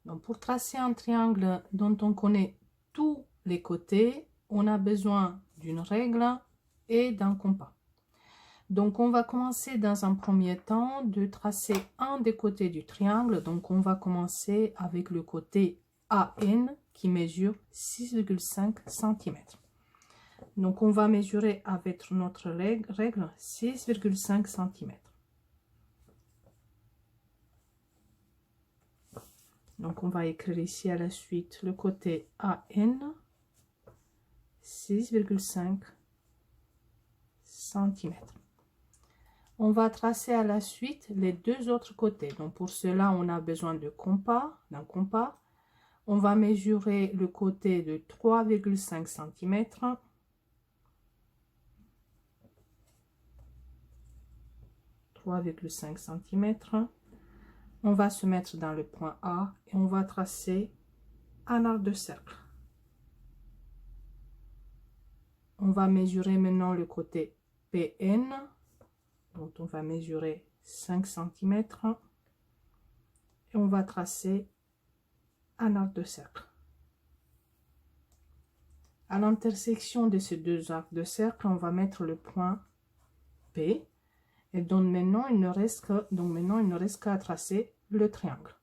Donc, pour tracer un triangle dont on connaît tous les côtés, on a besoin d'une règle et d'un compas. Donc, on va commencer dans un premier temps de tracer un des côtés du triangle. Donc, on va commencer avec le côté AN qui mesure 6,5 cm. Donc, on va mesurer avec notre règle 6,5 cm. Donc, on va écrire ici à la suite le côté AN, 6,5 cm. On va tracer à la suite les deux autres côtés. Donc, pour cela, on a besoin d'un compas. On va mesurer le côté de 3,5 cm. On va se mettre dans le point A et on va tracer un arc de cercle. On va mesurer maintenant le côté PN, dont on va mesurer 5 cm. Et on va tracer un arc de cercle. À l'intersection de ces deux arcs de cercle, on va mettre le point P. Et donc maintenant, il ne reste qu'à tracer le triangle.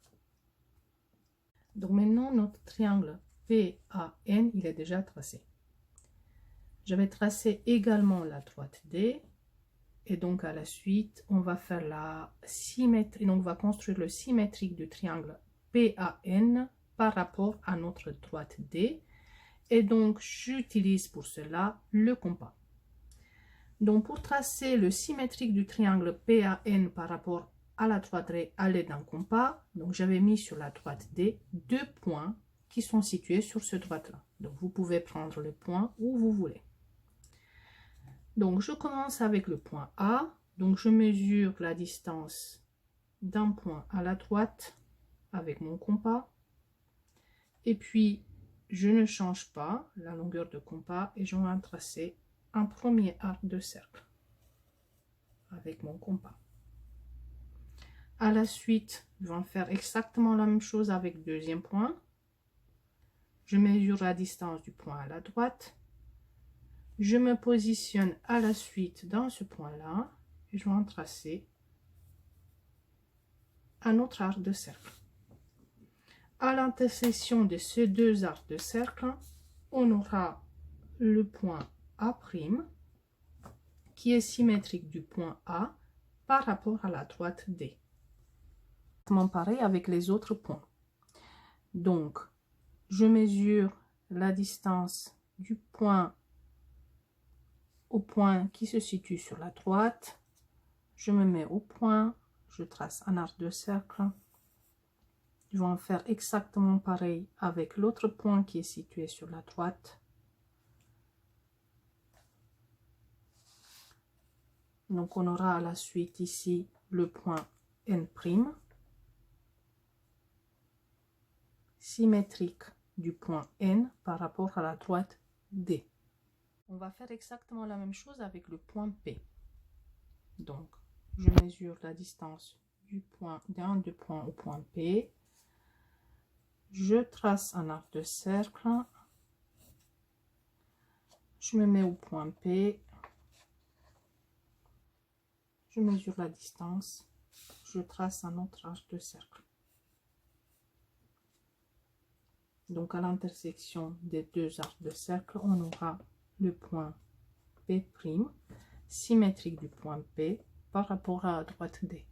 Donc maintenant, notre triangle PAN, il est déjà tracé. Je vais tracer également la droite D. Et donc à la suite, on va faire la symétrie. Donc on va construire le symétrique du triangle PAN par rapport à notre droite D. Et donc j'utilise pour cela le compas. Donc, pour tracer le symétrique du triangle PAN par rapport à la droite D à l'aide d'un compas, donc j'avais mis sur la droite D deux points qui sont situés sur ce droite-là. Donc, vous pouvez prendre le point où vous voulez. Donc, je commence avec le point A. Donc, je mesure la distance d'un point à la droite avec mon compas. Et puis, je ne change pas la longueur de compas et je vais tracer un premier arc de cercle avec mon compas. À la suite, je vais faire exactement la même chose avec le deuxième point. Je mesure la distance du point à la droite. Je me positionne à la suite dans ce point-là et je vais en tracer un autre arc de cercle. À l'intersection de ces deux arcs de cercle, on aura le point A', qui est symétrique du point A par rapport à la droite D. Pareil avec les autres points. Donc, je mesure la distance du point au point qui se situe sur la droite. Je me mets au point, je trace un arc de cercle. Je vais en faire exactement pareil avec l'autre point qui est situé sur la droite. Donc, on aura à la suite ici le point N', symétrique du point N par rapport à la droite D. On va faire exactement la même chose avec le point P. Donc, je mesure la distance du point d'un des points au point P. Je trace un arc de cercle. Je me mets au point P. Je mesure la distance. Je trace un autre arc de cercle. Donc, à l'intersection des deux arcs de cercle, on aura le point P', symétrique du point P par rapport à la droite D.